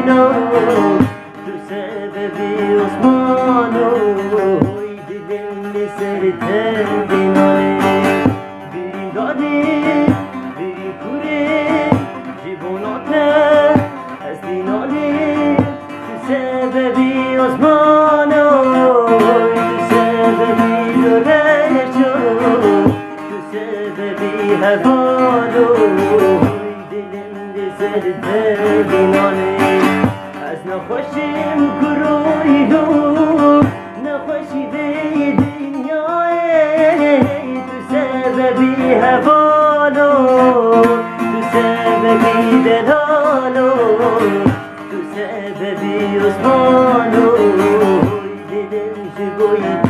دینا تو سببی عثمانو دیدم سر تندینانه بیرین دادی بیرین کوره جیبوناته از دینانه تو سببی عثمانو تو سببی دورشو تو سببی هوانو دلم سر تندینانه از نخوشیم گروهی نخوشی به دنیای تو سببی هوانو تو سببی دلالو تو سببی عثمانو دیدم شگوی